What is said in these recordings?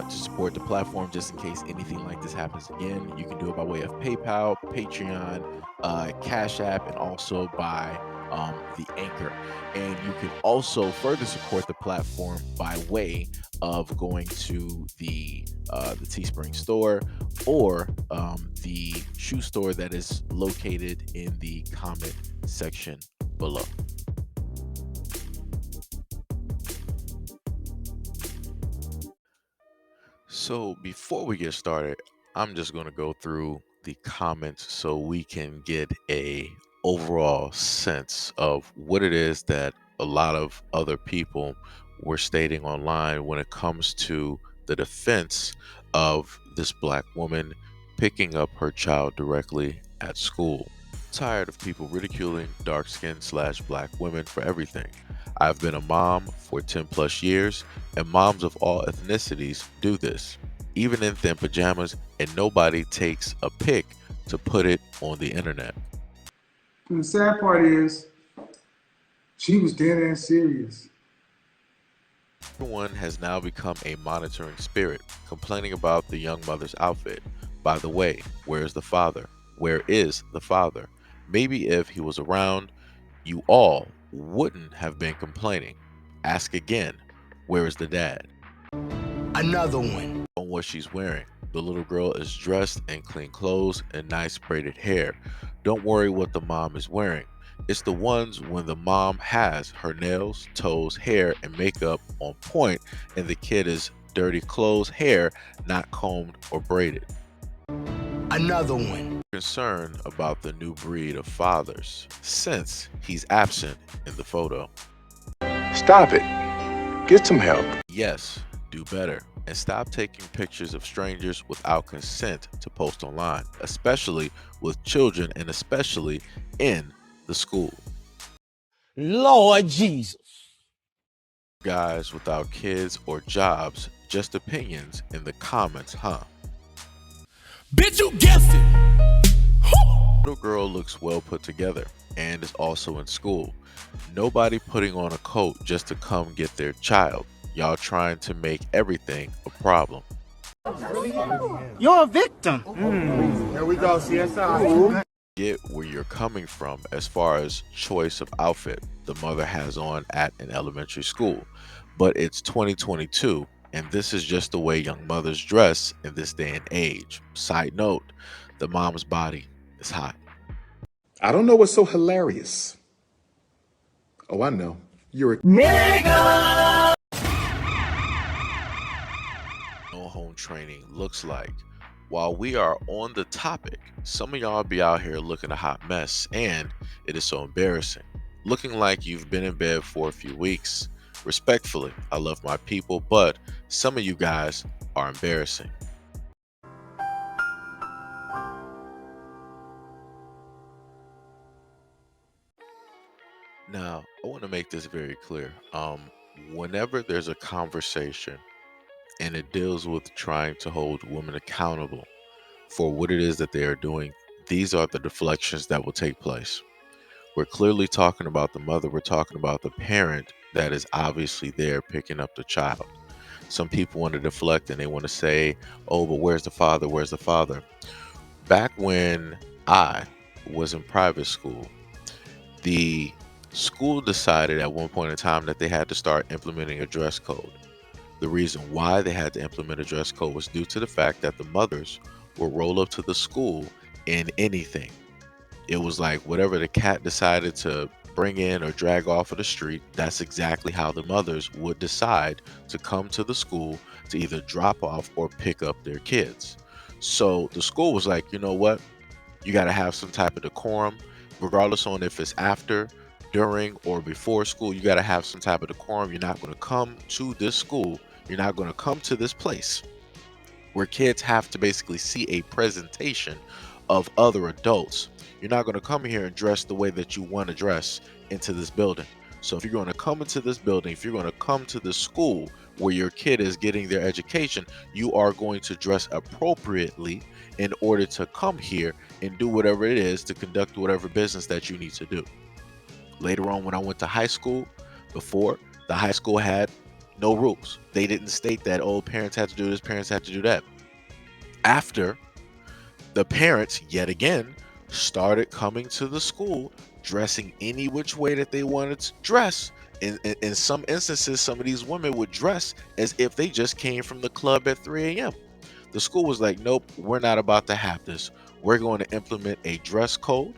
to support the platform just in case anything like this happens again, you can do it by way of PayPal, Patreon, Cash App, and also by the Anchor. And you can also further support the platform by way of going to the Teespring store or the shoe store that is located in the comment section below. So before we get started, I'm just going to go through the comments so we can get a overall sense of what it is that a lot of other people were stating online when it comes to the defense of this black woman picking up her child directly at school. Tired of people ridiculing dark-skinned slash black women for everything. I've been a mom for 10 plus years, and moms of all ethnicities do this, even in thin pajamas, and nobody takes a pic to put it on the internet. And the sad part is, she was dead ass serious. Everyone has now become a monitoring spirit, complaining about the young mother's outfit. By the way, where's the father? Where is the father? Maybe if he was around, you all wouldn't have been complaining. Ask again, where is the dad? Another one. On what she's wearing. The little girl is dressed in clean clothes and nice braided hair. Don't worry what the mom is wearing. It's the ones when the mom has her nails, toes, hair, and makeup on point, and the kid is dirty clothes, hair not combed or braided. Another one. Concern about the new breed of fathers, since he's absent in the photo. Stop it. Get some help. Yes, do better. And stop taking pictures of strangers without consent to post online, especially with children and especially in the school. Lord Jesus. Guys without kids or jobs, just opinions in the comments, huh? Bitch, you guessed it. Little girl looks well put together and is also in school. Nobody putting on a coat just to come get their child. Y'all trying to make everything a problem. You're a victim. Here we go, CSI. Get where you're coming from as far as choice of outfit the mother has on at an elementary school. But it's 2022, and this is just the way young mothers dress in this day and age. Side note, the mom's body is hot. I don't know what's so hilarious. Oh, I know. You're a No home training looks like. While we are on the topic, some of y'all be out here looking a hot mess, and it is so embarrassing. Looking like you've been in bed for a few weeks. Respectfully, I love my people, but some of you guys are embarrassing. Now, I want to make this very clear. Whenever there's a conversation and it deals with trying to hold women accountable for what it is that they are doing, these are the deflections that will take place. We're clearly talking about the mother, we're talking about the parent that is obviously there picking up the child. Some people want to deflect and they want to say, oh, but where's the father? Where's the father? Back when I was in private school, the school decided at one point in time that they had to start implementing a dress code. The reason why they had to implement a dress code was due to the fact that the mothers would roll up to the school in anything. It was like whatever the cat decided to bring in or drag off of the street, that's exactly how the mothers would decide to come to the school to either drop off or pick up their kids. So the school was like, you know what? You got to have some type of decorum, regardless on if it's after, during, or before school. You got to have some type of decorum. You're not going to come to this school. You're not going to come to this place where kids have to basically see a presentation of other adults. You're not going to come here and dress the way that you want to dress into this building. So if you're going to come into this building, if you're going to come to the school where your kid is getting their education, you are going to dress appropriately in order to come here and do whatever it is to conduct whatever business that you need to do. Later on, when I went to high school, before the high school had No rules. They didn't state that, oh, parents had to do this, parents had to do that. After the parents, yet again, started coming to the school dressing any which way that they wanted to dress. In some instances, some of these women would dress as if they just came from the club at 3 a.m. The school was like, nope, we're not about to have this. We're going to implement a dress code,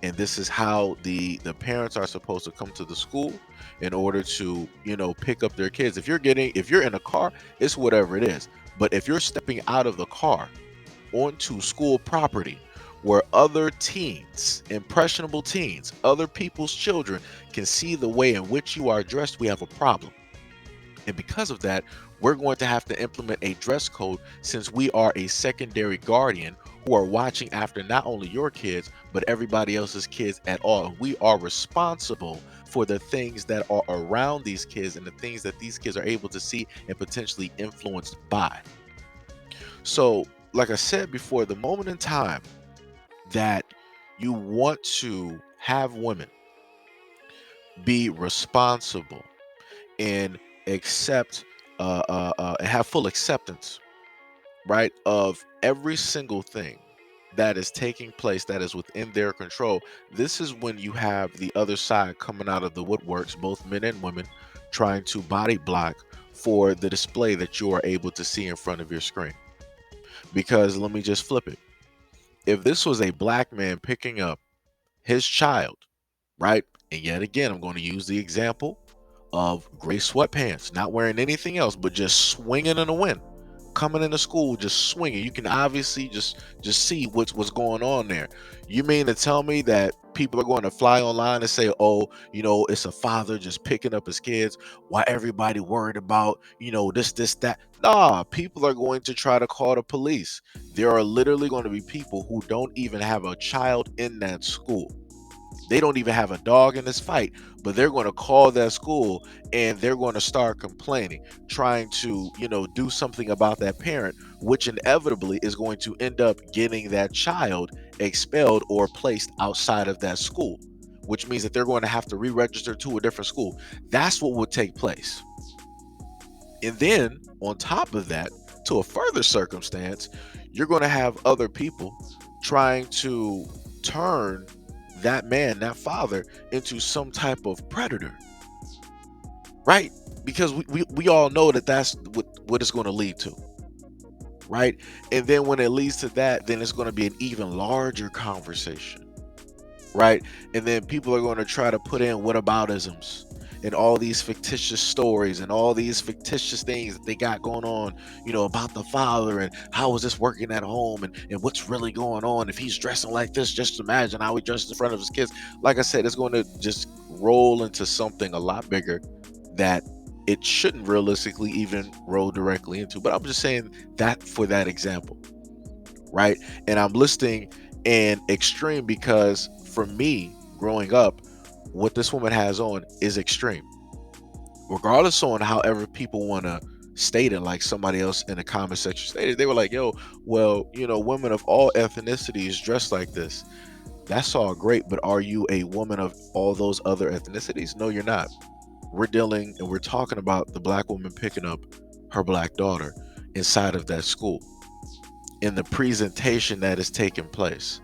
and this is how the parents are supposed to come to the school in order to, pick up their kids. If you're in a car, it's whatever it is. But if you're stepping out of the car onto school property where other teens, impressionable teens, other people's children can see the way in which you are dressed, we have a problem. And because of that, we're going to have to implement a dress code, since we are a secondary guardian who are watching after not only your kids, but everybody else's kids at all. We are responsible for the things that are around these kids and the things that these kids are able to see and potentially influenced by. So, like I said before, the moment in time that you want to have women be responsible and accept, and have full acceptance, right, of every single thing that is taking place that is within their control, this is when you have the other side coming out of the woodworks, both men and women, trying to body block for the display that you are able to see in front of your screen. Because let me just flip it. If this was a black man picking up his child, right? And yet again, I'm going to use the example of gray sweatpants, not wearing anything else, but just swinging in the wind, coming into school, just swinging. You can obviously just see what's going on there. You mean to tell me that people are going to fly online and say, oh, it's a father just picking up his kids, why everybody worried about, this, that? Nah, people are going to try to call the police. There are literally going to be people who don't even have a child in that school. They don't even have a dog in this fight, but they're going to call that school and they're going to start complaining, trying to, do something about that parent, which inevitably is going to end up getting that child expelled or placed outside of that school, which means that they're going to have to re-register to a different school. That's what would take place. And then on top of that, to a further circumstance, you're going to have other people trying to turn that man, that father, into some type of predator, right? Because we all know that that's what it's going to lead to, right? And then when it leads to that, then it's going to be an even larger conversation, right? And then people are going to try to put in whataboutisms and all these fictitious stories and all these fictitious things that they got going on, about the father and how is this working at home and what's really going on. If he's dressing like this, just imagine how he dresses in front of his kids. Like I said, it's going to just roll into something a lot bigger that it shouldn't realistically even roll directly into. But I'm just saying that for that example, right? And I'm listing an extreme because for me, growing up, what this woman has on is extreme. Regardless on however people want to state it, like somebody else in the comment section stated, they were like, yo, well, women of all ethnicities dress like this. That's all great, but are you a woman of all those other ethnicities? No, you're not. We're dealing and we're talking about the black woman picking up her black daughter inside of that school in the presentation that is taking place.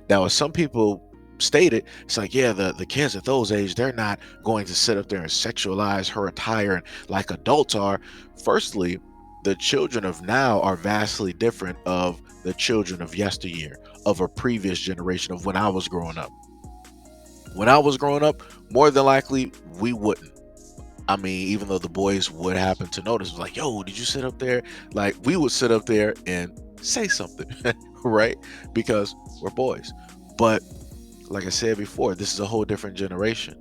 Now, as some people stated, it's like, yeah, the kids at those age, they're not going to sit up there and sexualize her attire and like adults are. Firstly, the children of now are vastly different of the children of yesteryear, of a previous generation, of when I was growing up. When I was growing up, more than likely we wouldn't. I mean, even though the boys would happen to notice, it was like, yo, did you sit up there? Like, we would sit up there and say something, right? Because we're boys. But like I said before, this is a whole different generation.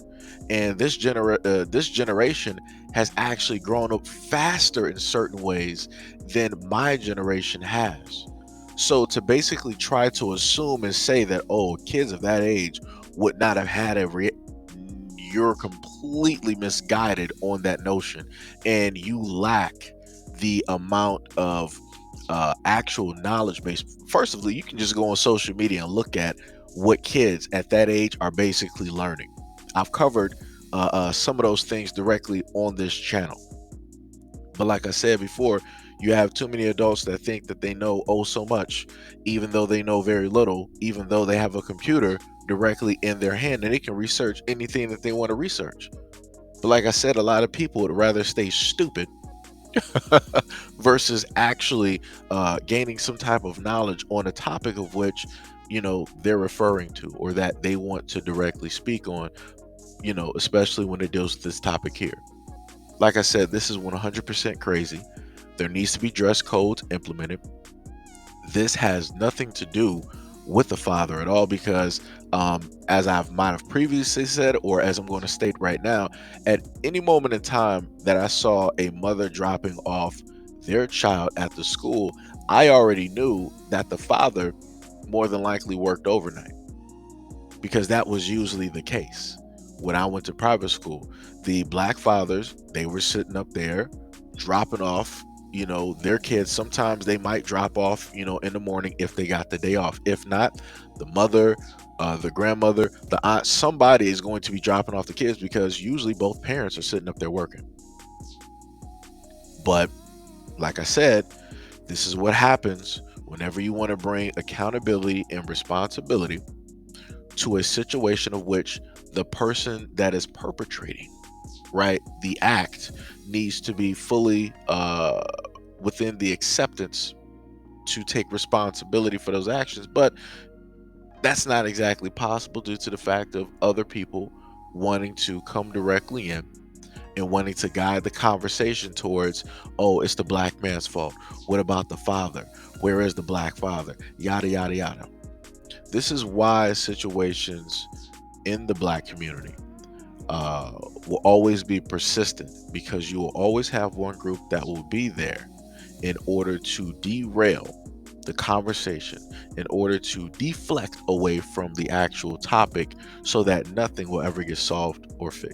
And this generation has actually grown up faster in certain ways than my generation has. So to basically try to assume and say that, oh, kids of that age would not have had you're completely misguided on that notion. And you lack the amount of actual knowledge base. First of all, you can just go on social media and look at what kids at that age are basically learning. I've covered some of those things directly on this channel. But like I said before, you have too many adults that think that they know oh so much, even though they know very little, even though they have a computer directly in their hand and they can research anything that they want to research. But like I said, a lot of people would rather stay stupid versus actually gaining some type of knowledge on a topic of which, they're referring to or that they want to directly speak on, especially when it deals with this topic here. Like I said, this is 100% crazy. There needs to be dress codes implemented. This has nothing to do with the father at all because, as I might have previously said, or as I'm going to state right now, at any moment in time that I saw a mother dropping off their child at the school, I already knew that the father more than likely worked overnight because that was usually the case. When I went to private school, the black fathers, they were sitting up there dropping off their kids. Sometimes they might drop off in the morning if they got the day off. If not, the mother, the grandmother, the aunt, somebody is going to be dropping off the kids because usually both parents are sitting up there working. But like I said, this is what happens whenever you want to bring accountability and responsibility to a situation of which the person that is perpetrating, right, the act needs to be fully within the acceptance to take responsibility for those actions. But that's not exactly possible due to the fact of other people wanting to come directly in and wanting to guide the conversation towards, oh, it's the black man's fault. What about the father? Where is the black father? Yada, yada, yada. This is why situations in the black community will always be persistent, because you will always have one group that will be there in order to derail the conversation, in order to deflect away from the actual topic so that nothing will ever get solved or fixed.